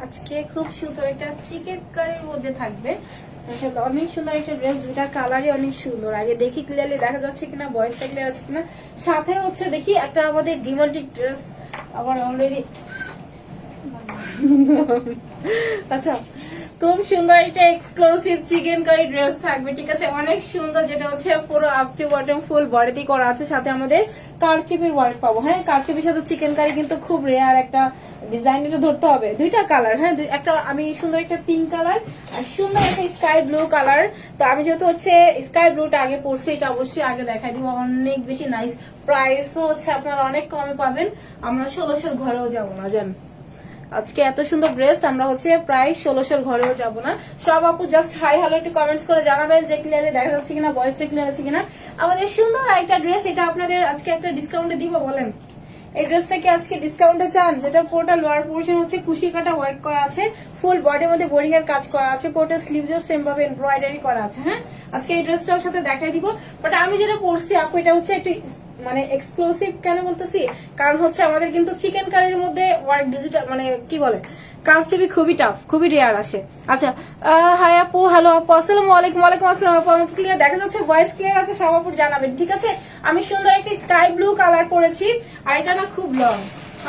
আজকে খুব সুন্দর একটা চিকেন কারির মধ্যে থাকবে। অনেক সুন্দর একটা ড্রেস, দুটা কালারই অনেক সুন্দর। আগে দেখি ক্লিয়ারলি দেখা যাচ্ছে কিনা, ভয়েসটা ক্লিয়ার আছে কিনা। সাথে হচ্ছে দেখি একটা আমাদের ডিমান্ডিং ড্রেস আমার অলরেডি আচ্ছা, খুব সুন্দর একটা এক্সক্লুসিভ চিকেন কারি ড্রেস থাকবে, ঠিক আছে? অনেক সুন্দর, যেটা হচ্ছে পুরো আপ টু বটম ফুল বডিতে করা আছে। সাথে আমাদের কারচুপির ওয়ার্ক পাবো। হ্যাঁ, কারচুপির সাথে চিকেন কারি কিন্তু খুব রেয়ার একটা ডিজাইন, এটা ধরতে হবে। দুইটা কালার, হ্যাঁ, একটা আমি সুন্দর একটা পিঙ্ক কালার আর সুন্দর একটা স্কাই ব্লু কালার। তো আমি যেহেতু হচ্ছে স্কাই ব্লুটা আগে পড়ছি, এটা অবশ্যই আগে দেখাই দিব। অনেক বেশি নাইস, প্রাইসও হচ্ছে আপনারা অনেক কমে পাবেন। আমরা 1600 ঘরেও যাবো না জান। আজকে এত সুন্দর ড্রেস আমরা হচ্ছে প্রায় 1600 ঘরেও যাব না। সব আপু জাস্ট হাই হ্যালো একটু কমেন্টস করে জানাবেন যে ক্লিয়ারলি দেখা যাচ্ছে কিনা, ভয়েসটা ক্লিয়ার আছে কিনা। আমাদের সুন্দর একটা ড্রেস, এটা আপনাদের আজকে একটা ডিসকাউন্টে দিব। বলেন এই ড্রেসটা কি আজকে ডিসকাউন্টে চান? যেটা পুরোটা লোয়ার পোর্শন হচ্ছে কুশি কাটা ওয়ার্ক করা আছে, ফুল বডির মধ্যে বোরিং এর কাজ করা আছে, পুরোটা স্লিভস সেম ভাবে এমব্রয়ডারি করা আছে। হ্যাঁ, আজকে এই ড্রেসটার সাথে দেখাই দিব। বাট আমি যেটা পরছি আপু, এটা হচ্ছে একটু মানে এক্সক্লুসিভ কেন বলতেছি, কারণ হচ্ছে আমাদের কিন্তু চিকেন কারির মধ্যে ওয়ার্ক ডিজিটাল মানে কি বলে কারচুপি খুবই টাফ, খুবই রেয়ার আসে। আচ্ছা, হাই আপু, হ্যালো আপু, আসসালামু আলাইকুম। ওয়ালাইকুম আসসালাম আপু, আমাকে ক্লিয়ার দেখা যাচ্ছে? ভয়েস ক্লিয়ার আছে? সব আপু জানাবেন, ঠিক আছে? আমি সুন্দর একটা স্কাই ব্লু কালার পরেছি, আর এটা না খুব লং,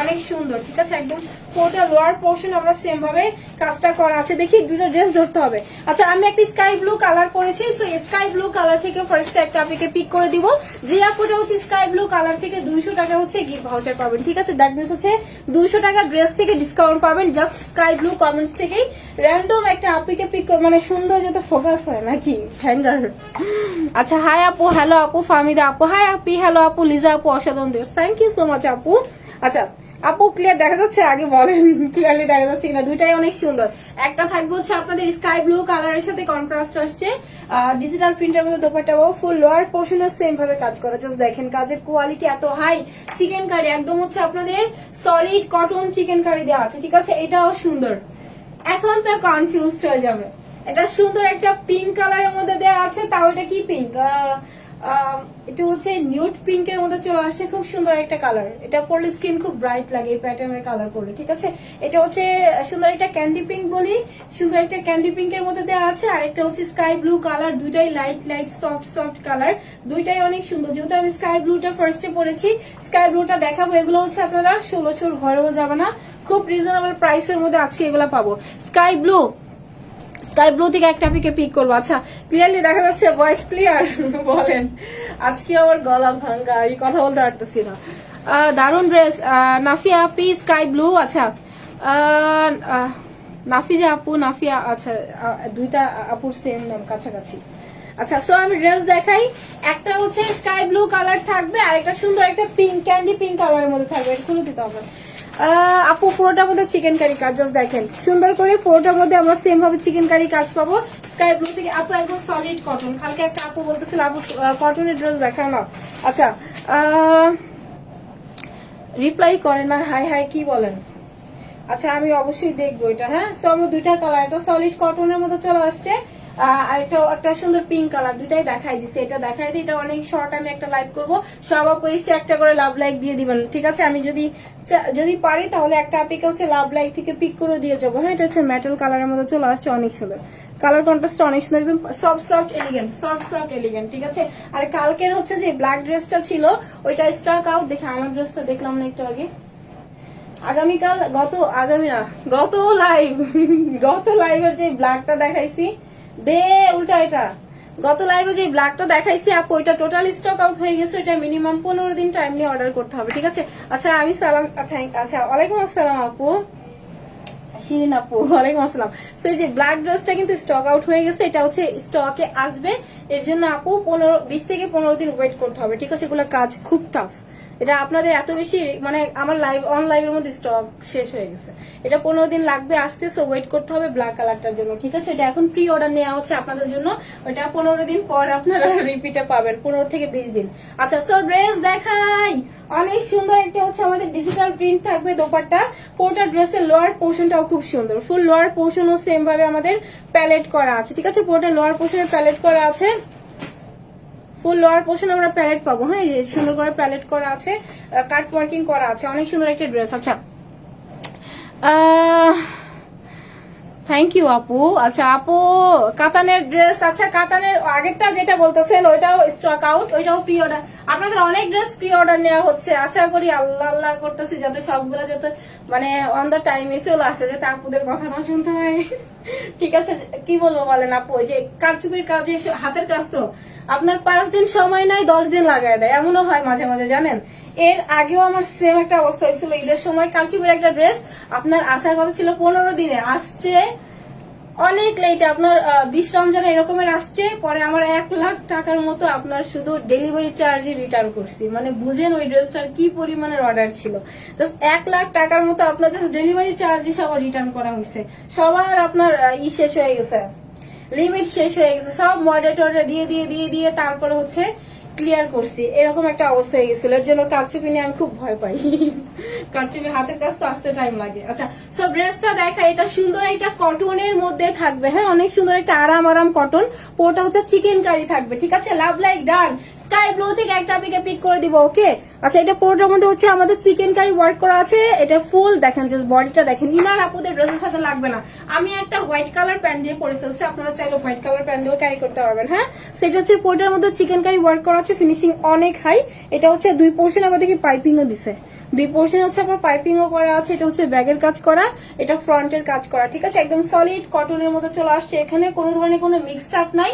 অনেক সুন্দর, ঠিক আছে? একদম পুরোটা লোয়ার পোর্শন আমরা সেম ভাবে কাজটা করা আছে। দেখি দুটো ড্রেস ধরতে হবে। আচ্ছা, আমি একটা স্কাই ব্লু কালার পরেছি, সো স্কাই ব্লু কালার থেকে ফার্স্ট একটা আপনাকে পিক করে দিব। যে আপুটা হচ্ছে স্কাই ব্লু কালার থেকে 200 টাকা হচ্ছে গিফট ভাউচার পাবেন, ঠিক আছে? দ্যাট মিনস হচ্ছে 200 টাকা ড্রেস থেকে ডিসকাউন্ট পাবেন জাস্ট স্কাই ব্লু কমেন্টস থেকেই। র্যান্ডম একটা আপুকে পিক মানে সুন্দর যাতে ফোকাস হয় নাকি হ্যাঙ্গার। আচ্ছা, হাই আপু, হ্যালো আপু, ফাহমিদা আপু, হাই আপি, হ্যালো আপু, লিজা আপু, অসাধারণ dress, thank you so much আপু। আচ্ছা আপু, ক্লিয়ার দেখা যাচ্ছে? আগে বলেন ক্লিয়ারলি দেখা যাচ্ছে কিনা। দুইটাই অনেক সুন্দর। একটা থাকবে হচ্ছে আপনাদের স্কাই ব্লু কালারের সাথে কন্ট্রাস্ট আসছে ডিজিটাল প্রিন্টের মধ্যে দোপাট্টা, ফুল লোয়ার পোর্শনের সেম ভাবে কাজ করা। জাস্ট দেখেন কাজের কোয়ালিটি এত হাই। চিকেন কারি একদম হচ্ছে আপনাদের সলিড কটন চিকেন কারি দেওয়া আছে, ঠিক আছে? এটাও সুন্দর। এখন তো কনফিউজড হয়ে যাবে, এটা সুন্দর একটা পিঙ্ক কালারের মধ্যে দেওয়া আছে। তাও এটা কি পিঙ্ক? এটা হচ্ছে নিউড পিঙ্কের মধ্যে চলে আসছে, খুব সুন্দর একটা কালার। এটা পরলে স্কিন খুব ব্রাইট লাগে এই প্যাটার্নের কালার পরলে, ঠিক আছে? এটা হচ্ছে সুন্দর একটা ক্যান্ডি পিঙ্ক বলি, সুন্দর একটা ক্যান্ডি পিঙ্কের মধ্যে দেওয়া আছে। আর একটা হচ্ছে স্কাই ব্লু কালার, দুইটাই light light soft soft colour, দুইটাই অনেক সুন্দর। যেহেতু আমি স্কাই ব্লুটা ফার্স্টে পরেছি, স্কাই ব্লুটা দেখাবো। এগুলো হচ্ছে আপনারা 1600 ঘরেও যাবে না, খুব রিজনেবল প্রাইসের মধ্যে আজকে এগুলো পাবো। স্কাই ব্লু থেকে একটা পিকে পিক করবো। আচ্ছা, ক্লিয়ারলি দেখা যাচ্ছে? Voice clear? বলেন। আজকে আমার গলা ভাঙ্গা, আমি কথা বলতে পারতেছি না। দারুন ড্রেস নাফিয়া আপি, স্কাই ব্লু। আচ্ছা, নাফিজা আপু, নাফিয়া, আচ্ছা, দুইটা আপুর সেম নাম, কাছাকাছি। আচ্ছা, সো আমি ড্রেস দেখাই। একটা হচ্ছে স্কাই ব্লু কালার থাকবে, আর একটা সুন্দর একটা পিঙ্ক ক্যান্ডি পিঙ্ক কালারের মধ্যে থাকবে। খুলে দিতে হবে আপু। পুরোটার মধ্যে চিকেন কারি কাজ, জাস্ট দেখেন সুন্দর করে। পুরোটার মধ্যে আমরা সেম ভাবে চিকেন কারি কাজ পাবো স্কাই ব্লু থেকে। আপু একদম সলিড কটন। কালকে একটা আপু বলতেছিল আপু কটনের ড্রেস দেখাও না। আচ্ছা, রিপ্লাই করে না, হাই হাই কি বলেন? আচ্ছা, আমি অবশ্যই দেখবো এটা। হ্যাঁ, সো আমার দুইটা কালার, এটা সলিড কটনের মধ্যে চলে আসছে, আর একটা সুন্দর পিঙ্ক কালার, দুইটাই দেখাই দিছে। এটা দেখাই দিই, এটা অনেক শর্ট, আমি একটা লাইভ করবো। সব আপু এসে একটা করে লাভ লাইক দিয়ে দিবেন, ঠিক আছে? আমি যদি পারি তাহলে একটা আপিকে হচ্ছে লাভ লাইক থেকে পিক করে দিয়ে যাবো। হ্যাঁ, এটা হচ্ছে মেটাল কালারের মধ্যে চলে আসছে, অনেক সুন্দর কালার কন্ট্রাস্ট, অনেক সুন্দর, একদম সফট এলিগেন্ট, ঠিক আছে? আর কালকের হচ্ছে যে ব্ল্যাক ড্রেসটা ছিল ওইটা স্টক আউট। দেখে আমার ড্রেসটা দেখলাম না একটু আগে, আগামীকাল গত লাইভের যে ব্ল্যাকটা দেখাইছি, দে উল্টা এটা গত লাইভে যে ব্ল্যাকটা দেখাইছি আপু, ওইটা টোটাল স্টক আউট হয়ে গেছে। এটা মিনিমাম 15 দিন টাইম নিয়ে অর্ডার করতে হবে, ঠিক আছে? আচ্ছা, আমি সালাম, আচ্ছা, ওয়ালাইকুম আসসালাম আপু, শিরিন আপু, ওয়ালাইকুম আসসালাম। সো এই যে ব্ল্যাক ড্রেসটা কিন্তু স্টক আউট হয়ে গেছে, এটা হচ্ছে স্টকে আসবে। এর জন্য আপু 20 থেকে 15 দিন ওয়েট করতে হবে, ঠিক আছে? এগুলো কাজ খুব টাফ। এটা আপনাদের এত বেশি মানে আমার লাইভের মধ্যে স্টক শেষ হয়ে গেছে। এটা 15 দিন লাগবে আসতে, সো ওয়েট করতে হবে ব্ল্যাক কালারটার জন্য, ঠিক আছে? এটা এখন প্রি অর্ডার নেওয়া হচ্ছে আপনাদের জন্য। ওইটা 15 দিন পর আপনারা রিপিটে পাবেন, 15 থেকে 20 দিন। আচ্ছা, সো ড্রেস দেখাই। অনেক সুন্দর একটা হচ্ছে আমাদের ডিজিটাল প্রিন্ট থাকবে দোপাট্টা। পুরোটা ড্রেসের লোয়ার পোর্শনটাও খুব সুন্দর, ফুল লোয়ার পোর্শনও সেম ভাবে আমাদের প্যালেট করা আছে, ঠিক আছে? পুরোটা লোয়ার পোর্শনে প্যালেট করা আছে, ফুল লোয়ার পোর্শন আমরা প্যালেট পাবো। হ্যাঁ, সুন্দর করে প্যালেট করা আছে, কাট ওয়ার্কিং করা আছে, অনেক সুন্দর একটা ড্রেস। আচ্ছা, থ্যাংক ইউ আপু। আচ্ছা আপু কাতানের ড্রেস, আচ্ছা কাতানের আগেরটা যেটা বলতেছেন ওইটাও স্টক আউট, ওইটাও প্রি অর্ডার। আপনাদের অনেক ড্রেস প্রি অর্ডার নেওয়া হচ্ছে, আশা করি আল্লাহ আল্লাহ করতেছি যাতে সবগুলো যাতে মানে অন দা টাইমে চলে আসে, যাতে আপুদের কথা না শুনতে হয়। ঠিক আছে, কি বলবো বলেন আপু, ওই যে কারচুপির কাজে হাতের কাজ তো আপনার 5 দিন সময় নাই 10 দিন লাগায় দেয়, এমনও হয় মাঝে মাঝে জানেন। এর আগেও আমার সেম একটা অবস্থা হয়েছিল, ঈদের সময় কারচুপির একটা ড্রেস আপনার আসার কথা ছিল 15 দিনে, আসছে অনেক লেটে, আপনার 20 রমজানে এরকমের আসছে। পরে আমার 1 লাখ টাকার মতো আপনার শুধু ডেলিভারি চার্জে রিটার্ন করছি, মানে বুঝেন ওই ড্রেসটার কি পরিমাণের অর্ডার ছিল। জাস্ট 1 লাখ টাকার মতো আপনার জাস্ট ডেলিভারি চার্জই সবার রিটার্ন করা হয়েছে। সবার আপনার শেষ হয়ে গেছে, লিমিট শেষ হয়ে গেছে, সব মডারেটরে দিয়ে দিয়ে দিয়ে দিয়ে তারপরে হচ্ছে ক্লিয়ার করছি। এরকম একটা অবস্থা হয়ে গেছিল, এর জন্য কারচুপি নিয়ে আমি খুব ভয় পাই। কারচুপি হাতের কাজ তো আসতে টাইম লাগে। আচ্ছা সব ড্রেসটা দেখা, এটা সুন্দর, এটা কটনের মধ্যে থাকবে, হ্যাঁ অনেক সুন্দর একটা আরাম আরাম কটন। পোটা হচ্ছে চিকেন কারি থাকবে, ঠিক আছে। Love like done sky blue থেকে একটা পিক করে দিব, ওকে। আচ্ছা এটা পোটার মধ্যে হচ্ছে আমাদের চিকেন কারি ওয়ার্ক করা আছে, এটা ফুল দেখেন, জাস্ট বডিটা দেখেন। ইনার আপুদের ড্রেসের সাথে লাগবে না, আমি একটা হোয়াইট কালার প্যান্ট দিয়ে পরে ফেলছি, আপনারা চাইলে হোয়াইট কালার প্যান্ট দিয়েও ক্যারি করতে পারবেন, হ্যাঁ। সেটা হচ্ছে পোটার মধ্যে চিকেন কারি ওয়ার্ক করা আছে, ফিনিশিং অনেক হাই। এটা হচ্ছে 2 পোর্শন আমাদের কি পাইপিংও দিছে, 2 পোর্শন হচ্ছে আপনার পাইপিংও করা আছে। এটা হচ্ছে ব্যাগের কাজ করা, এটা ফ্রন্টের কাজ করা, ঠিক আছে। একদম সলিড কটনের মধ্যে চলে আসছে, এখানে কোনো ধরনের কোনো মিক্সড আপ নাই,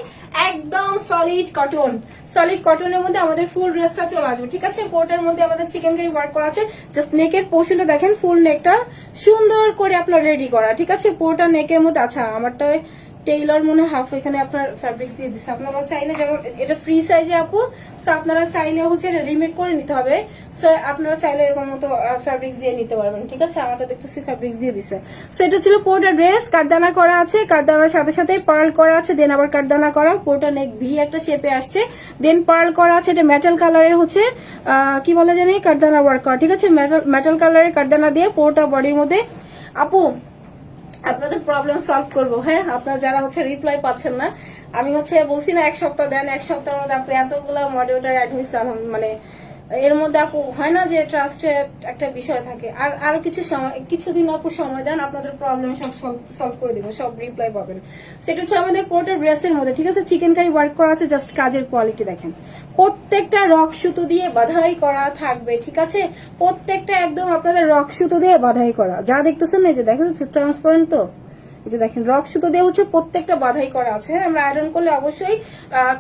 একদম সলিড কটন। সলিড কটনের মধ্যে আমাদের ফুল ড্রেসটা চলে আসবে, ঠিক আছে। পোর্টের মধ্যে আমাদের চিকেন কারি ওয়ার্ক করা আছে, জাস্ট নেকের পোর্শনটা দেখেন, ফুল নেকটা সুন্দর করে আপনার রেডি করা, ঠিক আছে। পোর্টার নেকের মধ্যে, আচ্ছা আমারটা টেইলর মনে হাফ এখানে আপনার ফ্যাব্রিক্স দিয়ে দিচ্ছে। আপনারা চাইলে, যেমন এটা ফ্রি সাইজে আপু, সো আপনারা চাইলে হচ্ছে এটা রিমেক করে নিতে হবে, সো আপনারা চাইলে এরকম মতো ফ্যাব্রিক্স দিয়ে নিতে পারবেন, ঠিক আছে। আমারটা দেখতেছি ফ্যাব্রিক্স দিয়ে দিচ্ছে। সো এটা ছিল পোর্টার ড্রেস, কাটদানা করা আছে, কাটদানার সাথে সাথে পার্ল করা আছে, দেন আবার কাটদানা করা, পোর্টার নেক ভি একটা শেপে আসছে, দেন পার্ল করা আছে। এটা মেটাল কালারের হচ্ছে কি বলে জানি কাটদানা ওয়ার্ক করা, ঠিক আছে। মেটাল কালারের কাটদানা দিয়ে পোর্টা বডির মধ্যে। আপু আপনাদের প্রবলেম সলভ করবো, হ্যাঁ। আপনারা যারা হচ্ছে রিপ্লাই পাচ্ছেন না, আমি হচ্ছে বলছি না 1 সপ্তাহ দেন, 1 সপ্তাহের মধ্যে আপনি এতগুলো মডিউলটার অ্যাড হয়েছে, মানে এর মধ্যে আপু হয় না যে ট্রাস্টের একটা বিষয় থাকে। আর আরো কিছু সময়, কিছুদিন আপু সময় দেন, আপনাদের প্রবলেম সব সলভ করে দিব, সব রিপ্লাই পাবেন। সেটা হচ্ছে আমাদের পোর্টার ড্রেসের মধ্যে, ঠিক আছে। চিকেন কারি ওয়ার্ক করা আছে, জাস্ট কাজের কোয়ালিটি দেখেন, প্রত্যেকটা রক সুতো দিয়ে বাঁধাই করা থাকবে, ঠিক আছে। প্রত্যেকটা একদম আপনাদের রক সুতো দিয়ে বাঁধাই করা, যা দেখতেছেন না, এই যে দেখা যাচ্ছে ট্রান্সপারেন্ট, তো এই যে দেখেন রক সুতো দিয়ে হচ্ছে প্রত্যেকটা বাঁধাই করা আছে। আমরা আয়রন করলে অবশ্যই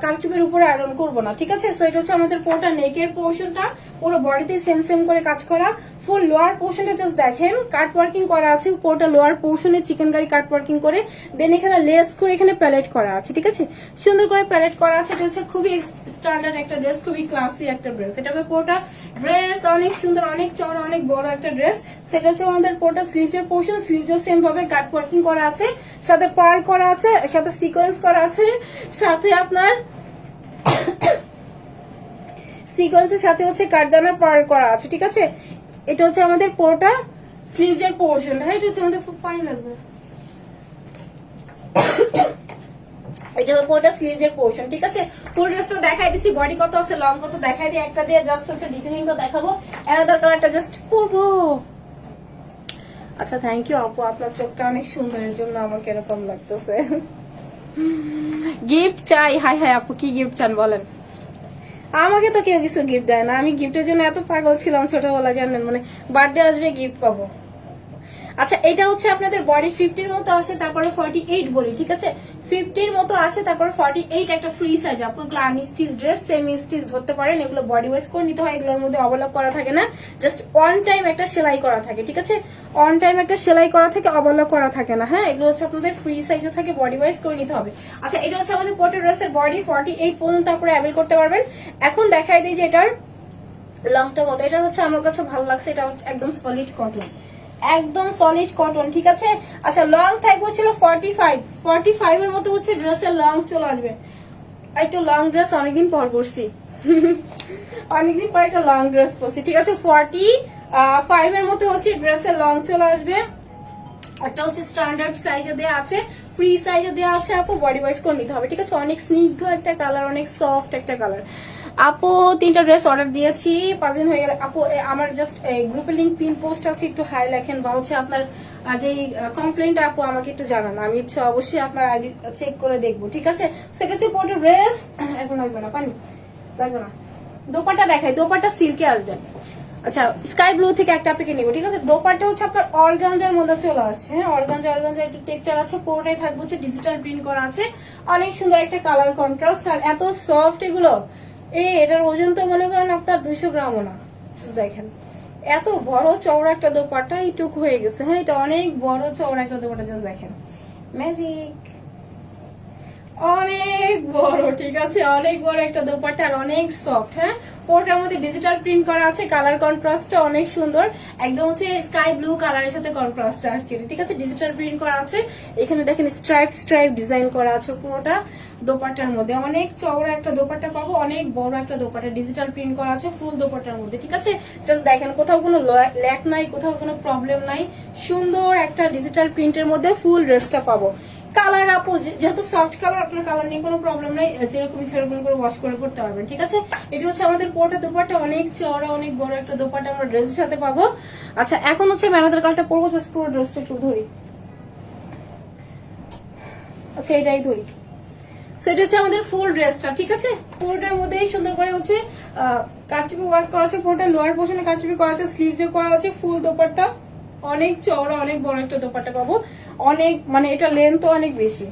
কারচুপির উপরে আয়রন করবো না, ঠিক আছে। সো এটা হচ্ছে আমাদের পোর্টার নেকের পোর্শনটা, পুরো বডিতে সেম সেম করে কাজ করা। ফুল লোয়ার পোর্শনটা জাস্ট দেখেন কাট ওয়ার্কিং করা আছে, পুরোটা লোয়ার পোর্শনে চিকেন কারি কাট ওয়ার্কিং করে, দেন এখানে লেস করে এখানে প্যালেট করা আছে, ঠিক আছে। সুন্দর করে প্যালেট করা আছে। এটা হচ্ছে খুবই স্ট্যান্ডার্ড একটা ড্রেস, খুবই ক্লাসি একটা ড্রেস। এটা হবে পুরোটা ড্রেস অনেক সুন্দর, অনেক চওড়া, অনেক বড় একটা ড্রেস। সেটা হচ্ছে আমাদের পুরোটা স্লিভসের পোর্শন, স্লিভসও সেম ভাবে কাট ওয়ার্কিং করা আছে, সাথে পার্ল করা আছে, সাথে সিকোয়েন্স করা আছে, সাথে আপনার সিকোয়েন্সের সাথে হচ্ছে কাটদানা পার্ল করা আছে, ঠিক আছে। এটা হচ্ছে আমাদের পুরোটা স্লিভসের পোর্শন, হ্যাঁ। এটা হচ্ছে আমাদের খুব ফাইন লাগবে, এটা পুরোটা স্লিভসের পোর্শন, ঠিক আছে। ফুল ড্রেসটা দেখাই দিছি, বডি কত আছে, লং কত দেখাই দিই, একটা দিয়ে জাস্ট হচ্ছে ডিটেইলিংটা দেখাবো, অ্যানাদার কালারটা জাস্ট পরবো। আচ্ছা থ্যাংক ইউ আপু, আপনার চোখটা অনেক সুন্দর, এর জন্য আমাকে এরকম লাগতেছে। গিফট চাই, হাই হাই আপু কি গিফট চান বলেন। আমাকে তো কেউ কিছু গিফট দেয় না, আমি গিফটের জন্য এত পাগল ছিলাম ছোটবেলা, জানেন, মানে বার্থডে আসবে গিফট পাবো। আচ্ছা এটা হচ্ছে আপনাদের বডি 50-র মতো আসে, তারপরে 48 বলি, ঠিক আছে। 50-র মতো আসে, তারপরে 48 একটা ফ্রি সাইজ। আপনার আনস্টিচ ড্রেস সেমি স্টিচ ধরতে পারেন, এগুলো বডি ওয়াইজ করে নিতে হয়, এগুলোর মধ্যে অবলক করা থাকে না, জাস্ট অন টাইম একটা সেলাই করা থাকে, ঠিক আছে। অন টাইম একটা সেলাই করা থাকে, অবলক করা থাকে না, হ্যাঁ। এগুলো হচ্ছে আপনাদের ফ্রি সাইজে থাকে, বডি ওয়াইজ করে নিতে হবে। আচ্ছা এটা হচ্ছে আমাদের পোর্টার ড্রেসের বডি 48 পর্যন্ত আপনারা অ্যাভেল করতে পারবেন। এখন দেখাই দিই যে এটার লংটা কত। এটা হচ্ছে আমার কাছে ভালো লাগছে, এটা একদম সলিড কটন, একদম সলিড কটন, ঠিক আছে। আচ্ছা লং থাকবে ছিল 45 এর মতো হচ্ছে ড্রেসের লং চলে আসবে। একটু লং ড্রেস অনেকদিন পর পরছি, অনেকদিন পর একটা লং ড্রেস পরছি, ঠিক আছে। 45 এর মতো হচ্ছে ড্রেসের লং চলে আসবে। একটা হচ্ছে স্ট্যান্ডার্ড সাইজে দেওয়া আছে, ফ্রি সাইজে দেওয়া আছে, আপু বডি ওয়াইজ করে নিতে হবে, ঠিক আছে। অনেক স্নিগ্ধ একটা কালার, অনেক সফট একটা কালার। আপু 3টা ড্রেস অর্ডার দিয়েছি, 5 দিন হয়ে গেল। আপু আমার জাস্ট গ্রুপের লিংক পিন পোস্ট আছে, একটু হাই লেখেন বা হচ্ছে আপনার যে কমপ্লেইনটা আপু আমাকে একটু জানান, আমি হচ্ছে অবশ্যই আপনার আইডি চেক করে দেখবো, ঠিক আছে। সেকেন্ড পড়ে ড্রেস এখন লাগবে না, পানি লাগবে না। দোপাট্টা দেখাই, দোপাট্টা সিল্কে আসবে। আচ্ছা, স্কাই ব্লু থেকে একটা আপনাকে নিবো, ঠিক আছে। দোপাট্টা হচ্ছে আপনার অর্গানজার মধ্যে চলে আসছে, হ্যাঁ, অর্গানজা একটু টেক্সচার আছে, পুরোটাই থাকবে হচ্ছে ডিজিটাল প্রিন্ট করা আছে, অনেক সুন্দর একটা কালার কন্ট্রাস্ট, আর এত সফট এগুলো। এটার ওজন তো মনে করেন আপনার 200 গ্রামও না। দেখেন এত বড় চওড়া একটা দোপাট্টা, এইটুক হয়ে গেছে, হ্যাঁ, এটা অনেক বড় চওড়া একটা দোপাট্টা, জাস্ট দেখেন ম্যাজিক, অনেক বড়, ঠিক আছে, অনেক বড় একটা দোপাট্টা আর অনেক সফট, হ্যাঁ। পোর্টার মধ্যে ডিজিটাল প্রিন্ট করা আছে, কালার কন্ট্রাস্টটা অনেক সুন্দর, একদম হচ্ছে স্কাই ব্লু কালারের সাথে কন্ট্রাস্ট আসছে, ঠিক আছে। ডিজিটাল প্রিন্ট করা আছে, এখানে দেখেন স্ট্রাইপ ডিজাইন করা আছে পুরোটা দোপাট্টার মধ্যে, অনেক চওড়া একটা দোপাট্টা পাবো, অনেক বড় একটা দোপাট্টা, ডিজিটাল প্রিন্ট করা আছে ফুল দোপাট্টার মধ্যে, ঠিক আছে। জাস্ট দেখেন কোথাও কোনো ল্যাক নাই, কোথাও কোনো প্রবলেম নাই, সুন্দর একটা ডিজিটাল প্রিন্টের মধ্যে ফুল ড্রেসটা পাবো। কালার আপু যেহেতু সফট কালার, আপনার কালার নিয়ে কোনো প্রবলেম নাই, যেরকম সেরকম করে ওয়াশ করে পড়তে পারবেন, ঠিক আছে। এটি হচ্ছে আমাদের পোর্টা দোপাট্টা, অনেক চওড়া অনেক বড় একটা দোপাট্টা আমরা ড্রেসের সাথে পাবো। আচ্ছা, এখন হচ্ছে ম্যামেদের কালারটা পরবো, জাস্ট পুরো ড্রেসটা একটু ধরি। আচ্ছা, এটাই ধরি, সেটা হচ্ছে আমাদের ফুল ড্রেসটা, ঠিক আছে। পুরোটার মধ্যেই সুন্দর করে হচ্ছে কারচুপি ওয়ার্ক করা আছে, পুরোটা লোয়ার পোর্শনে কারচুপি করা আছে, স্লিভসে করা আছে, ফুল দোপাট্টা, অনেক চওড়া অনেক বড় একটা দোপাট্টা পাবো, অনেক মানে এটা লেন্থও অনেক বেশি,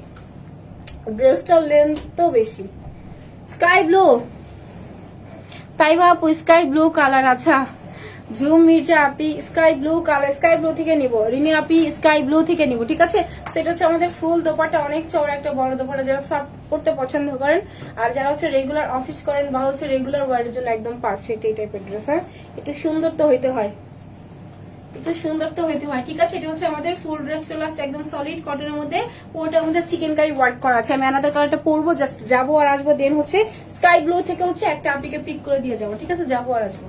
ড্রেসটার লেন্থও বেশি। স্কাই ব্লু, তাই বা আপু স্কাই ব্লু কালার, আচ্ছা। ঝুম মির্জা আপি sky blue colour, sky blue থেকে নিবো। রিনি আপি স্কাই ব্লু থেকে নিবো, ঠিক আছে। সেটা হচ্ছে আমাদের ফুল দোপাট্টা, অনেক চওড়া একটা বড় দোপাট্টা, যারা সফট পড়তে পছন্দ করেন আর যারা হচ্ছে রেগুলার অফিস করেন বা হচ্ছে রেগুলার ওয়ারের জন্য একদম পারফেক্ট এই টাইপের ড্রেস, হ্যাঁ। একটু সুন্দর তো হইতে হয়, একটু সুন্দর তো হইতে হয়, ঠিক আছে। এটা হচ্ছে আমাদের ফুল ড্রেস চলে আসছে, একদম সলিড কটনের মধ্যে, পুরোটার মধ্যে চিকেন কারি ওয়ার্ক করা আছে। আমি আনাদার কালারটা পরবো, জাস্ট যাবো আর আসবো, দেন হচ্ছে স্কাই ব্লু থেকে হচ্ছে একটা আপিকে পিক করে দিয়ে যাবো, ঠিক আছে, যাবো আর আসবো।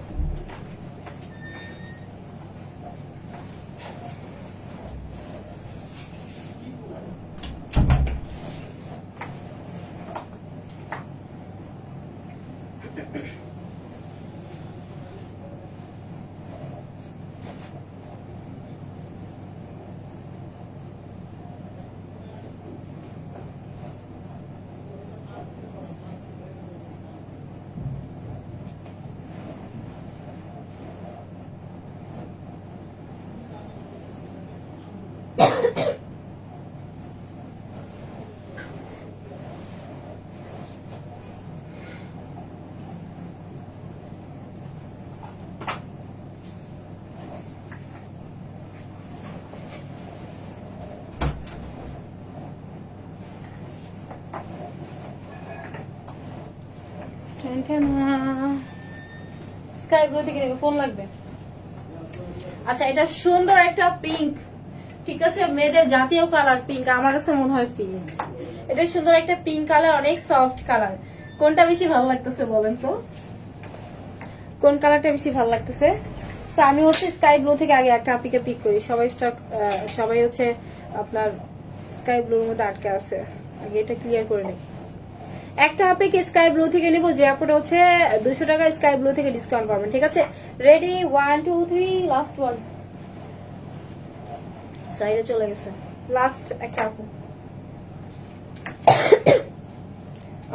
স্কাই ব্লু থেকে নেবে, ফোন লাগবে। আচ্ছা, এটা সুন্দর একটা পিঙ্ক, ঠিক আছে, মেয়েদের জাতীয় কালার পিঙ্ক, আমার কাছে মনে হয় পিঙ্ক। এটা সুন্দর একটা পিঙ্ক কালার, অনেক সফট কালার। কোনটা বেশি ভালো লাগতেছে বলেন তো, কোন কালারটা বেশি ভালো লাগতেছে? আমি হচ্ছে স্কাই ব্লু থেকে আগে একটা আপিকে পিক করি, সবাই হচ্ছে আপনার স্কাই ব্লুর মধ্যে আটকে আছে, আগে এটা ক্লিয়ার করে নিই। একটা আপিকে স্কাই ব্লু থেকে নিবো, যে আপুটা হচ্ছে 200 টাকা স্কাই ব্লু থেকে ডিসকাউন্ট পাবেন, ঠিক আছে। রেডি, 1 2 3, লাস্ট ওয়ান, সাইডে চলে গেছে, লাস্ট একটা আপু।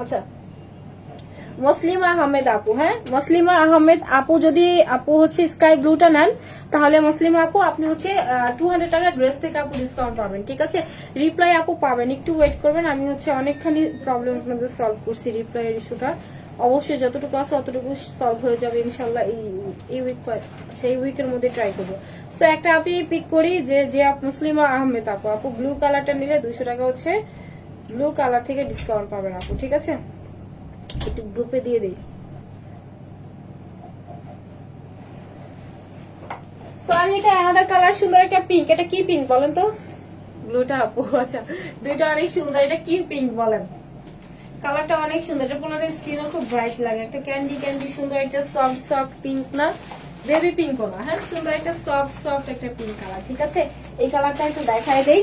আচ্ছা, মসলিমা আহমেদ আপু, হ্যাঁ, মসলিমা আহমেদ আপু, যদি আপু হচ্ছে স্কাই ব্লুটা নেন তাহলে মসলিমা আপু আপনি হচ্ছে 200 টাকা ড্রেস থেকে আপু ডিসকাউন্ট পাবেন, ঠিক আছে। রিপ্লাই আপু পাবেন, একটু ওয়েট করবেন, আমি হচ্ছে অনেকখানি প্রবলেম আপনাদের সলভ করছি, রিপ্লাই এর ইস্যুটা অবশ্যই যতটুকু আছে ততটুকু সলভ হয়ে যাবে ইনশাল্লাহ এই উইক, আচ্ছা এই উইকের মধ্যে ট্রাই করবো। সো একটা আপনি পিক করি, যে মুসলিমা আহমেদ আপু ব্লু কালারটা নিলে 200 টাকা হচ্ছে ব্লু কালার থেকে ডিসকাউন্ট পাবেন আপু, ঠিক আছে। একটু গ্রুপে দিয়ে দিই। সো আমি এটা আলাদা কালার, সুন্দর একটা পিঙ্ক, এটা কি পিঙ্ক বলেন তো? ব্লুটা আপু, আচ্ছা দুইটা অনেক সুন্দর, এটা কি পিঙ্ক বলেন? কালারটা অনেক সুন্দর, এটা আপনাদের স্কিনও খুব ব্রাইট লাগে, একটা ক্যান্ডি সুন্দর একটা সফট পিঙ্ক, না বেবি পিঙ্কও না, হ্যাঁ, সুন্দর একটা সফট একটা পিঙ্ক কালার, ঠিক আছে। এই কালারটা একটু দেখাই দেই,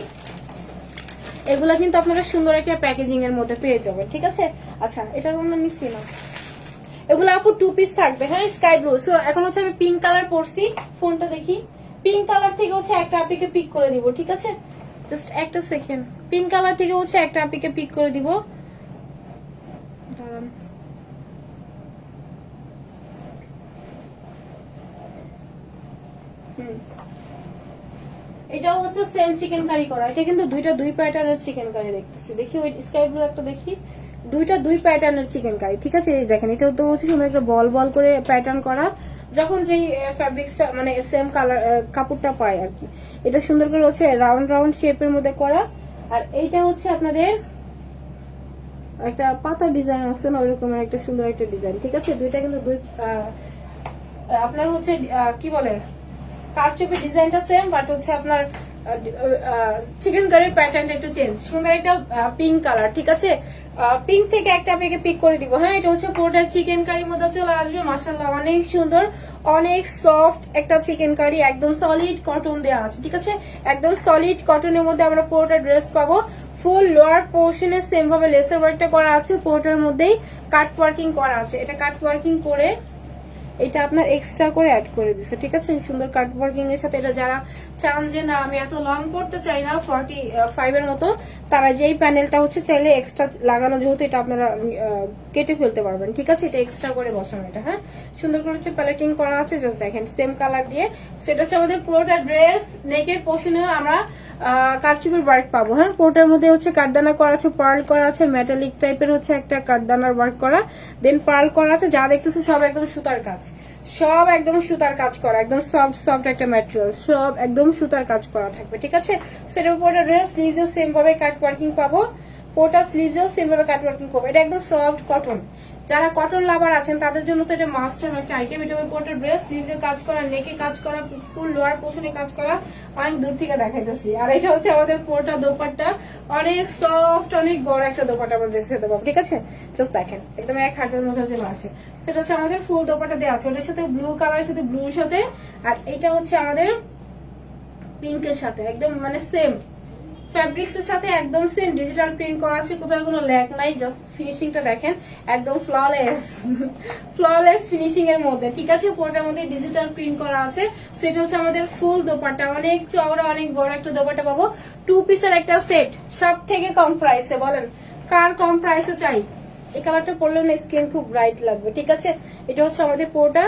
এগুলা কিন্তু আপনারা সুন্দর একটা প্যাকেজিং এর মধ্যে পেয়ে যাবেন, ঠিক আছে। আচ্ছা, এটার অন্য নিচ্ছি না, এগুলো আপু 2 পিস থাকবে, হ্যাঁ স্কাই ব্লু। সো এখন হচ্ছে আমি পিঙ্ক কালার পরছি, ফোনটা দেখি। পিঙ্ক কালার থেকে হচ্ছে একটা আপিকে পিক করে দিব, ঠিক আছে? জাস্ট একটা সেকেন্ড। পিঙ্ক কালার থেকে হচ্ছে একটা আপিকে পিক করে দিব, দাঁড়ান। এটাও হচ্ছে সেম চিকেন কারি করা, এটা কিন্তু দুই প্যাটার্নের চিকেন কারি দেখতেছি। দেখি ওই স্কাই ব্লু একটা দেখি, দুই প্যাটার্নের চিকেন কারি, ঠিক আছে? এই দেখেন, এটা তো হচ্ছে সুন্দর একটা বল বল করে প্যাটার্ন করা, যখন যেই ফ্যাব্রিক্সটা মানে সেম কালার কাপড়টা পায় আর কি। এটা সুন্দর করে হচ্ছে রাউন্ড রাউন্ড শেপের মধ্যে করা। আর এইটা হচ্ছে আপনাদের একটা পাতা ডিজাইন আছে না, ওইরকম একটা সুন্দর একটা ডিজাইন, ঠিক আছে? দুইটা কিন্তু আপনার হচ্ছে কি বলে, কারচুপি ডিজাইনটা সেম, বাট হচ্ছে আপনার চিকেন কারির প্যাটার্নটা একটু চেঞ্জ। সুন্দর একটা পিঙ্ক কালার, ঠিক আছে? পিঙ্ক থেকে একটা আপনাকে পিক করে দিব, হ্যাঁ। এটা হচ্ছে পুরোটা চিকেন কারির মধ্যে চলে আসবে, মাশাআল্লাহ অনেক সুন্দর, অনেক সফট একটা চিকেন কারি, একদম সলিড কটন দেওয়া আছে, ঠিক আছে? একদম সলিড কটনের মধ্যে আমরা পুরোটা ড্রেস পাবো। ফুল লোয়ার পোর্শনে সেম ভাবে লেসের ওয়ার্কটা করা আছে, পুরোটার মধ্যেই কাট ওয়ার্কিং করা আছে। এটা কাট ওয়ার্কিং করে এটা আপনার এক্সট্রা করে অ্যাড করে দিছে, ঠিক আছে? সুন্দর কাট ওয়ার্কিং এর সাথে এটা যারা চান যে না আমি এত লং করতে চাই না 45 এর মতো, তারা যেই প্যানেলটা হচ্ছে চাইলে এক্সট্রা লাগানো, যেহেতু এটা আপনারা কেটে ফেলতে পারবেন, ঠিক আছে? এটা এক্সট্রা করে বসানো, এটা হ্যাঁ সুন্দর করে হচ্ছে প্যালেটিং করা আছে। জাস্ট দেখেন সেম কালার দিয়ে। সেটা হচ্ছে আমাদের পুরোটা ড্রেস নেকের পোর্শনে আমরা কারচুপির ওয়ার্ক পাবো, হ্যাঁ। পুরোটার মধ্যে হচ্ছে কাঠদানা করা আছে, পার্ল করা আছে, মেটালিক টাইপের হচ্ছে একটা কাঠদানার ওয়ার্ক করা, দেন পার্ল করা আছে। যা দেখতেছে সব একদম সুতার কাজ, সব একদম সুতার কাজ করা, একদম সফট সফট একটা ম্যাটেরিয়াল, সব একদম সুতার কাজ করা থাকবে, ঠিক আছে? সেটার উপর ড্রেস স্লিভসও সেম ভাবে কাট ওয়ার্কিং পাবো, পোটা স্লিভসও সেম ভাবে কাট ওয়ার্কিং পাবো। এটা একদম সফট কটন, যারা কটন লাভার আছেন তাদের জন্য তো এটা মাস্ট একটা আইটেম। এটা পোটা ড্রেস, স্লিভসে কাজ করা, নেকে কাজ করা, ফুল লোয়ার পোর্শনে কাজ করা, অনেক দূর থেকে দেখাইতেছি। আর এটা হচ্ছে আমাদের পোটা দোপাট্টা, অনেক সফট, অনেক বড় একটা দোপাট্টা আমরা ড্রেসের সাথে পাবো, ঠিক আছে? জাস্ট দেখেন একদম এক হাতের মধ্যে চলে আসে। সেটা হচ্ছে আমাদের ফুল দোপাট্টা দেওয়া আছে, ওটার সাথে ব্লু কালারের সাথে ব্লুর সাথে, আর এটা হচ্ছে আমাদের পিঙ্কের সাথে, একদম মানে সেম ফ্যাব্রিক্স এর সাথে একদম সেম ডিজিটাল প্রিন্ট করা আছে, কোথাও কোনো ল্যাক নাই। জাস্ট ফিনিশিংটা দেখেন, একদম ফ্ললেস ফ্ললেস ফিনিশিং এর মধ্যে, ঠিক আছে? পুরোটার মধ্যে ডিজিটাল প্রিন্ট করা আছে। সেটা হচ্ছে আমাদের ফুল দোপাট্টা, অনেক চওড়া, অনেক বড় একটা দোপাট্টা পাবো, 2 পিসের একটা সেট, সব থেকে কম প্রাইসে। বলেন কার কম প্রাইসে চাই? এই কালারটা পরলে না স্কিন খুব ব্রাইট লাগবে, ঠিক আছে? এটা হচ্ছে আমাদের পুরোটা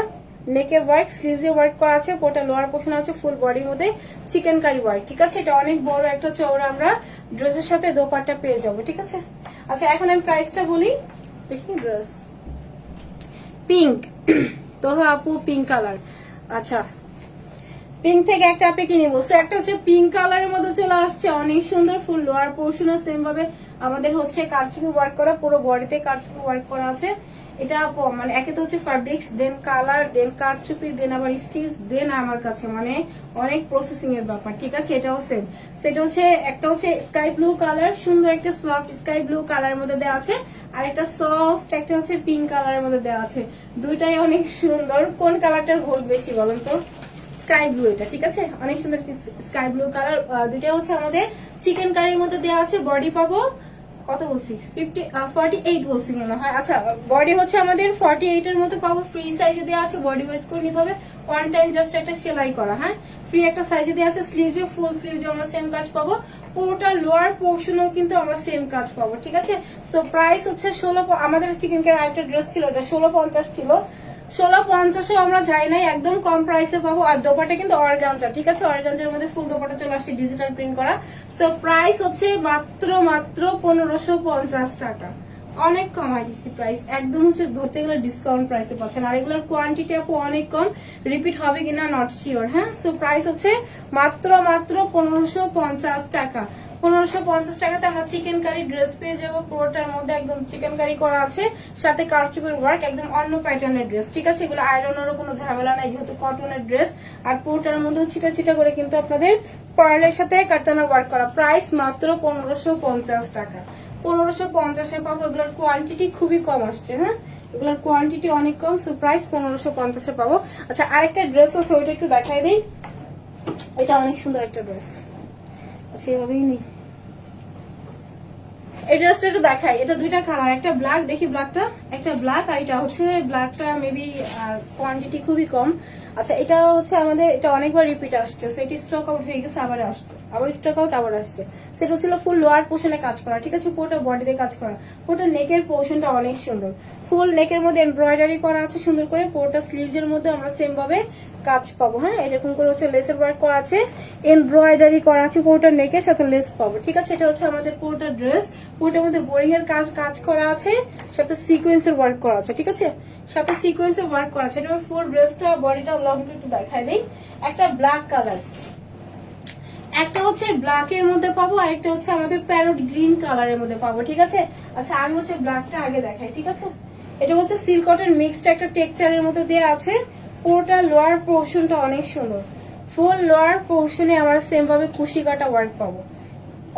নেকের ওয়ার্ক, স্লিভসে ওয়ার্ক করা আছে, পুরোটা লোয়ার পোর্শন আছে, ফুল বডির মধ্যে চিকেন কারি ওয়ার্ক, ঠিক আছে? এটা অনেক বড় একটা চওড়া আমরা ড্রেসের সাথে দোপাট্টা পেয়ে যাবো, ঠিক আছে? আচ্ছা এখন আমি প্রাইসটা বলি, দেখি ড্রেস পিঙ্ক তো আপু পিঙ্ক কালার, আচ্ছা পিঙ্ক থেকে একটা আপনি কি নিবো? একটা হচ্ছে পিঙ্ক কালারের মধ্যে চলে আসছে, অনেক সুন্দর, ফুল লোয়ার পোর্শন সেম ভাবে আমাদের হচ্ছে কারচুপি ওয়ার্ক করা, পুরো বডিতে কারচুপি ওয়ার্ক করা আছে। এটা মানে একে তো হচ্ছে ফ্যাব্রিক্স, দেন কালার, দেন কারচুপি, দেন আবার স্টিচ, দেন আমার কাছে মানে অনেক প্রসেসিং এর ব্যাপার, ঠিক আছে? এটাও সেম। সেটা হচ্ছে একটা হচ্ছে স্কাই ব্লু কালার, সুন্দর একটা সফট স্কাই ব্লু কালারের মধ্যে দেওয়া আছে, আর একটা সফট একটা হচ্ছে পিঙ্ক কালারের মধ্যে দেওয়া আছে। দুইটাই অনেক সুন্দর। কোন কালারটার ভোট বেশি বলেন তো? স্কাই ব্লু, এটা ঠিক আছে, অনেক সুন্দর স্কাই ব্লু কালার। দুইটা হচ্ছে আমাদের চিকেন কারির মধ্যে দেওয়া আছে। বডি পাবো কত বলছি, 48 বলছি মনে হয়। আচ্ছা বডি হচ্ছে আমাদের 48 এর মতো পাবো, ফ্রি সাইজে দেওয়া আছে, বডি ওয়াইজ করে নিতে হবে, ওয়ান টাইম জাস্ট একটা সেলাই করা, হ্যাঁ ফ্রি একটা সাইজে দেওয়া আছে। স্লিভে ফুল স্লিভে আমরা সেম কাজ পাবো, পুরোটা লোয়ার পোর্শনেও কিন্তু আমরা সেম কাজ পাবো, ঠিক আছে? সো প্রাইস হচ্ছে 16, আমাদের চিকেন কারি আরেকটা ড্রেস ছিল, ওটা 1650 ছিল, 1650 আমরা যাই নাই, একদম কম প্রাইসে পাবো। আর দোপাটা কিন্তু অর্গানজা, ঠিক আছে? অর্গানজার মধ্যে ফুল দোপাটা চলে আসছে, ডিজিটাল প্রিন্ট করা। সো প্রাইস হচ্ছে মাত্র 1550 টাকা, অনেক কমাই দিচ্ছি প্রাইস, একদম হচ্ছে ধরতে গেলে ডিসকাউন্ট প্রাইসে পাচ্ছেন। আর এগুলোর কোয়ান্টিটি আপু অনেক কম, রিপিট হবে কিনা নট শিওর, হ্যাঁ। সো প্রাইস হচ্ছে মাত্র 1550 টাকা। 1550 টাকাতে আমরা চিকেন কারি ড্রেস পেয়ে যাবো, পুরোটার মধ্যে একদম চিকেন কারি করা আছে, সাথে কারচুপির ওয়ার্ক, একদম অন্য প্যাটার্নের ড্রেস, ঠিক আছে? এগুলো আয়রনেরও কোনো ঝামেলা নাই, যেহেতু কটনের ড্রেস। আর পুরোটার মধ্যে ছিটা ছিটা করে কিন্তু আপনাদের পার্লের সাথে কারদানা ওয়ার্ক করা। প্রাইস মাত্র 1550 টাকা, 1550-এ পাবো। এগুলোর কোয়ান্টিটি খুবই কম আসছে, হ্যাঁ এগুলোর কোয়ান্টিটি অনেক কম। সো প্রাইস 1550-এ পাবো। আচ্ছা আরেকটা ড্রেস আছে, ওইটা একটু দেখাই দিই। এটা অনেক সুন্দর একটা ড্রেস, আচ্ছা এভাবেই নি, এই ড্রেসটা একটু দেখাই, এটা দুইটা কালার, একটা ব্ল্যাক, দেখি ব্ল্যাকটা, একটা ব্ল্যাক আর এটা হচ্ছে ব্ল্যাকটা মেবি কোয়ান্টিটি খুবই কম। আচ্ছা এটা হচ্ছে আমাদের, এটা অনেকবার রিপিট আসছে, সেটা স্টক আউট হয়ে গেছে, আবার আসছে, আবার স্টক আউট, আবার আসছে। সেটা হচ্ছিল ফুল লোয়ার পোর্শনে কাজ করা, ঠিক আছে, পুরোটা বডিতে কাজ করা, পুরোটা নেকের পোর্শনটা অনেক সুন্দর, ফুল নেকের মধ্যে এমব্রয়ডারি করা আছে সুন্দর করে, পুরোটা স্লিভস এর মধ্যে আমরা সেম ভাবে কাজ পাবো। হ্যাঁ, এরকম করে হচ্ছে লেসের ওয়ার্ক করা আছে, এমব্রয়ডারি করা আছে, পুরোটা নেকের সাথে লেস পাবো, ঠিক আছে। এটা হচ্ছে আমাদের পুরোটা ড্রেস, পুরোটার মধ্যে বোরিং এর কাজ করা আছে, সাথে সিকোয়েন্সের ওয়ার্ক করা আছে, ঠিক আছে, সাথে সিকোয়েন্সের ওয়ার্ক করা আছে। এটা ফুল ড্রেসটা বডিটা লংটা একটু দেখাই দেই। একটা ব্ল্যাক কালার, একটা হচ্ছে ব্ল্যাক এর মধ্যে পাবো, আর একটা হচ্ছে আমাদের প্যারট গ্রিন কালারের মধ্যে পাবো, ঠিক আছে। আচ্ছা আমি হচ্ছে ব্ল্যাকটা আগে দেখাই, ঠিক আছে। এটা হচ্ছে সিল্ক কটন মিক্সড একটা টেক্সচারের মধ্যে দেওয়া আছে, পুরোটা লোয়ার পোর্শনটা অনেক সুন্দর, ফুল লোয়ার পোর্শনে আমরা সেম ভাবে কুশি কাটা ওয়ার্ক পাবো,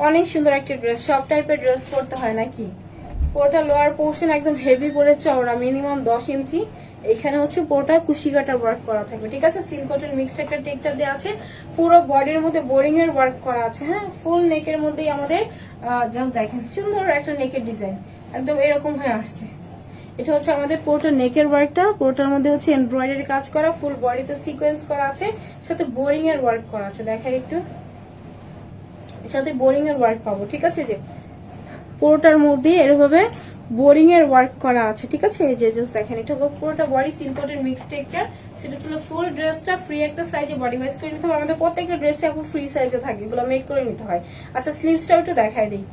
অনেক সুন্দর একটা ড্রেস, সব টাইপের ড্রেস পরতে হয় নাকি। পুরোটা লোয়ার পোর্শন একদম হেভি করে চওড়া, মিনিমাম 10 ইঞ্চি, এখানে হচ্ছে পুরোটা কুশি কাটার ওয়ার্ক করা থাকবে, ঠিক আছে। সিল্ক কটন মিক্সড একটা টেক্সচার দেওয়া আছে, পুরো বডির মধ্যে বোরিং এর ওয়ার্ক করা আছে। হ্যাঁ, ফুল নেকের মধ্যেই আমাদের জাস্ট দেখেন সুন্দর একটা নেকের ডিজাইন একদম এরকম হয়ে আসছে। এটা হচ্ছে আমাদের পুরোটা নেকের ওয়ার্কটা, পুরোটার মধ্যে হচ্ছে এমব্রয়ডারি কাজ করা, ফুল বডিতে সিকোয়েন্স করা আছে, সাথে বোরিং এর ওয়ার্ক করা আছে, দেখাই একটু, এর সাথে বোরিং এর ওয়ার্ক পাবো, ঠিক আছে। যে পুরোটার মধ্যে এরভাবে বোরিং এর ওয়ার্ক করা আছে, ঠিক আছে। এই যে জাস্ট দেখেন, এটা পুরোটা body silk cotton mix texture. সেটা ছিল ফুল ড্রেসটা ফ্রি একটা সাইজে বডি ওয়াইজ করে নিতে হবে, আমাদের প্রত্যেকটা ড্রেসে আপু ফ্রি সাইজে থাকে, এগুলো মেক করে নিতে হয়। আচ্ছা স্লিভসটাও একটু দেখাই দিই,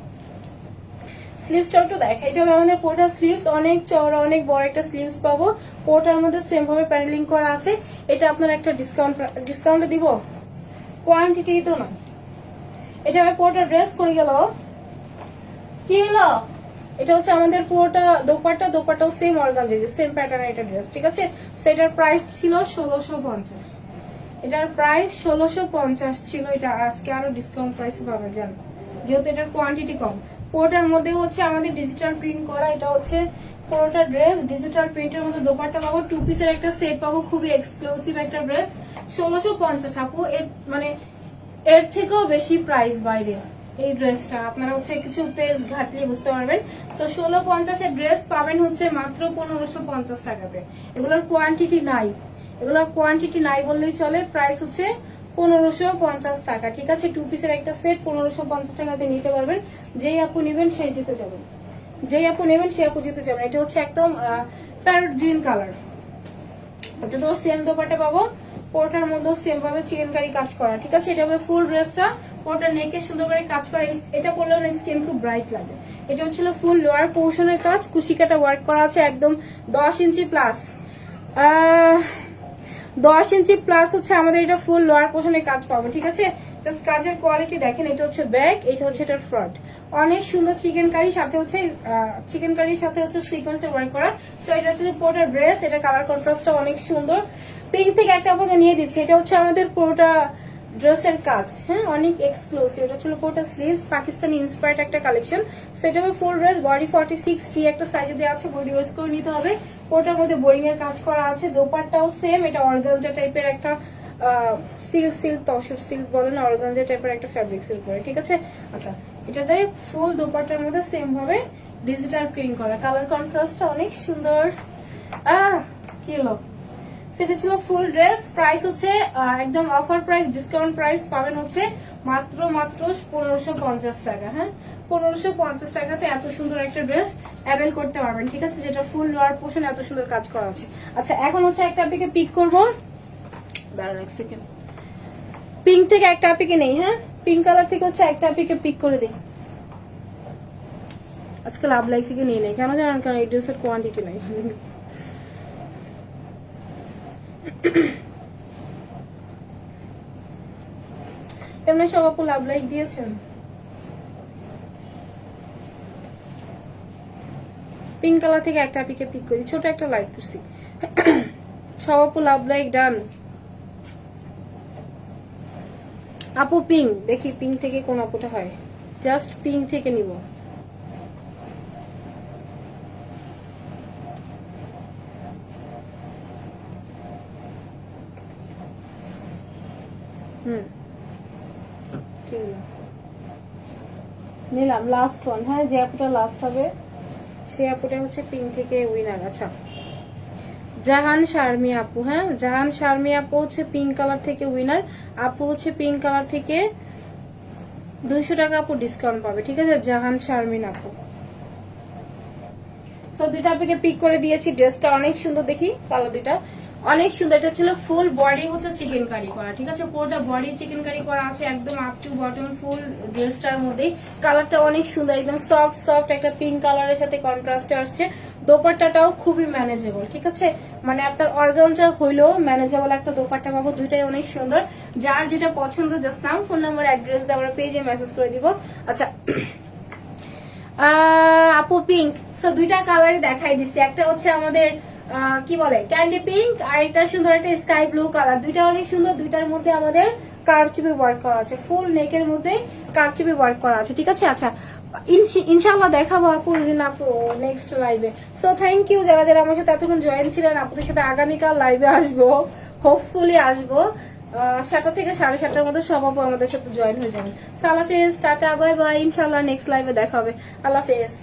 স্লিভসটাও একটু দেখাই দিতে হবে। আমাদের পুরোটা স্লিভস অনেক চওড়া, অনেক বড় একটা স্লিভস পাবো, পুরোটার মধ্যে সেম ভাবে প্যানেলিং করা আছে। এটা আপনার একটা ডিসকাউন্টে দিব, কোয়ান্টিটি তো না। এটা আমার পুরোটা ড্রেস কই গেল, কি হলো, এটা হচ্ছে আমাদের পুরোটা দোপাট্টাও সেম অর্গানজা, সেম প্যাটার্নের এটা ড্রেস, ঠিক আছে। সেটার প্রাইস ছিল 1650, এটার প্রাইস 1650 ছিল, এটা আজকে আরো ডিসকাউন্ট প্রাইসে পাবেন জান, যেহেতু এটার কোয়ান্টিটি কম। পুরোটার মধ্যে হচ্ছে আমাদের ডিজিটাল প্রিন্ট করা, এটা হচ্ছে পুরোটা ড্রেস ডিজিটাল প্রিন্টের মধ্যে দোপাট্টা পাবো, টু পিসের একটা সেট পাবো, খুবই এক্সক্লুসিভ একটা ড্রেস, 1650 আপু, এর মানে এর থেকেও বেশি প্রাইস বাইরে এই ড্রেসটা, আপনারা হচ্ছে কিছু পেজ ঘাটলে বুঝতে পারবেন। তো 1650 এর ড্রেস পাবেন হচ্ছে মাত্র 1550 টাকাতে, এগুলোর কোয়ান্টিটি নাই, এগুলোর কোয়ান্টিটি নাই বললেই চলে, প্রাইস হচ্ছে 1550 টাকা, ঠিক আছে। টু পিসের একটা সেট 1550 টাকাতে নিতে পারবেন, যেই আপু নেবেন সেই জিতে যাবেন, যেই আপু নেবেন সেই আপু জিতে যাবেন। এটা হচ্ছে একদম প্যারট গ্রিন কালার, এটা তো সেম দোপাট্টা পাবো, পোর্টার মধ্যে সেম ভাবে চিকেন কারি কাজ করা, ঠিক আছে। এটা হবে ফুল ড্রেসটা, পোর্টার নেকে সুন্দর করে কাজ করা, এটা পরলেও না স্কিন খুব ব্রাইট লাগে। এটা হচ্ছিল ফুল লোয়ার পোর্শনের কাজ, কুশি কাটা ওয়ার্ক করা আছে, একদম 10 ইঞ্চি প্লাস, 10 ইঞ্চি প্লাস হচ্ছে আমাদের এটা ফুল লোয়ার পোর্শনে কাজ পাবো, ঠিক আছে। জাস্ট কাজের কোয়ালিটি দেখেন, এটা হচ্ছে ব্যাক, এটা হচ্ছে এটার ফ্রন্ট, অনেক সুন্দর চিকেন কারি, সাথে হচ্ছে চিকেন কারির সাথে হচ্ছে সিকোয়েন্সের ওয়ার্ক করা। সো এটা হচ্ছে পুরোটা ড্রেস, এটা কালার কন্ট্রাস্টটা অনেক সুন্দর, পিঙ্ক থেকে একটা আপনাকে নিয়ে দিচ্ছি, এটা হচ্ছে আমাদের পুরোটা ড্রেসের কাজ, হ্যাঁ অনেক এক্সক্লুসিভ। এটা ছিল পুরোটা স্লিভস, পাকিস্তানি ইন্সপায়ার্ড একটা কালেকশন। সো এটা হবে ফুল ড্রেস, বডি 46 ফ্রি একটা সাইজে দেওয়া আছে, বডি ওয়াইজ করে নিতে হবে। পুরোটার মধ্যে বোরিং এর কাজ করা আছে, দোপাট্টাও সেম, এটা অর্গানজা টাইপের একটা সিল্ক তসর সিল্ক বলে না, অর্গানজা টাইপের একটা ফ্যাব্রিক সিল্ক করে, ঠিক আছে। আচ্ছা এটাতে ফুল দোপাট্টার মধ্যে সেম ভাবে ডিজিটাল প্রিন্ট করা, কালার কন্ট্রাস্টটা অনেক সুন্দর। কি হলো, সেটা ছিল ফুল ড্রেস, প্রাইস হচ্ছে একদম অফার প্রাইস, ডিসকাউন্ট প্রাইস পাবেন হচ্ছে মাত্র 1550 টাকা। হ্যাঁ 1550 টাকাতে এত সুন্দর একটা ড্রেস অ্যাভেল করতে পারবেন, ঠিক আছে, যেটা ফুল লোয়ার পোর্শন এত সুন্দর কাজ করা আছে। আচ্ছা এখন হচ্ছে একটা আপিকে পিক করবো, দাঁড়ান এক সেকেন্ড, পিঙ্ক থেকে একটা আপিকে নেই, হ্যাঁ পিঙ্ক কালার থেকে হচ্ছে একটা আপিকে পিক করে দিই, আজকে লাভ লাইফ থেকে নিয়ে নেই, কেন জানেন, কারণ এই ড্রেসের কোয়ান্টিটি নাই। এমনি সব আপু লাভ লাইক দিয়েছেন, পিঙ্ক কালার থেকে একটা আপিকে পিক করি, ছোট একটা লাইক করছি, সব আপু লাভ লাইক ডান। আপু পিঙ্ক, দেখি পিঙ্ক থেকে কোন আপুটা হয়, জাস্ট পিঙ্ক থেকে নিব। ঠিক আছে নিলাম লাস্ট ওয়ান। হ্যাঁ, যে আপুটা লাস্ট হবে সে আপুটা হচ্ছে পিঙ্ক থেকে উইনার। আচ্ছা, জাহান শারমি আপু। হ্যাঁ, জাহান শারমি আপু হচ্ছে পিঙ্ক কালার থেকে উইনার। আপু হচ্ছে পিঙ্ক কালার থেকে 200 টাকা আপু ডিসকাউন্ট পাবে, ঠিক আছে? জাহান শারমিন আপু। সো দুইটা আপনাকে পিক করে দিয়েছি। ড্রেসটা অনেক সুন্দর, দেখি কালো দুইটা অনেক সুন্দর। এটা ছিল ফুল বডি হচ্ছে চিকেন কারি করা, ঠিক আছে? পুরোটা বডি চিকেন কারি করা আছে একদম আপ টু বটম ফুল ড্রেসটার মধ্যে। কালারটা অনেক সুন্দর, একদম সফট সফট একটা পিঙ্ক কালারের সাথে কন্ট্রাস্টে আসছে। দোপাট্টাটাও খুবই ম্যানেজেবল, ঠিক আছে? মানে আপনার অর্গানজা হইলেও ম্যানেজেবল একটা দোপাট্টা পাবো। দুইটাই অনেক সুন্দর। যার যেটা পছন্দ জাস্ট নাম, ফোন নাম্বার, অ্যাড্রেস দিয়ে আমরা পেজে মেসেজ করে দিব। আচ্ছা আপু পিঙ্ক, সো দুইটা কালারই দেখাই দিচ্ছি। একটা হচ্ছে আমাদের কি বলে ক্যান্ডি পিঙ্ক, আর একটা সুন্দর একটা স্কাই ব্লু কালার। দুইটা অনেক সুন্দর। দুইটার মধ্যে আমাদের কারচুপি ওয়ার্ক করা আছে, ফুল নেকের মধ্যে কারচুপি ওয়ার্ক করা আছে, ঠিক আছে? আচ্ছা, ইনশাআল্লাহ দেখাবো আপু আপু নেক্সট লাইভে। সো থ্যাংক ইউ যারা যারা আমার সাথে এতক্ষণ জয়েন ছিলেন। আপুদের সাথে আগামীকাল লাইভে আসবো, হোপফুলি আসবো 7টা থেকে 7:30টার মধ্যে। সব আপু আমাদের সাথে জয়েন হয়ে যাবেন। আল্লাহ হাফেজ, টাটা, বাই বাই। ইনশাআল্লাহ নেক্সট লাইভে দেখা হবে। আল্লাহ হাফেজ।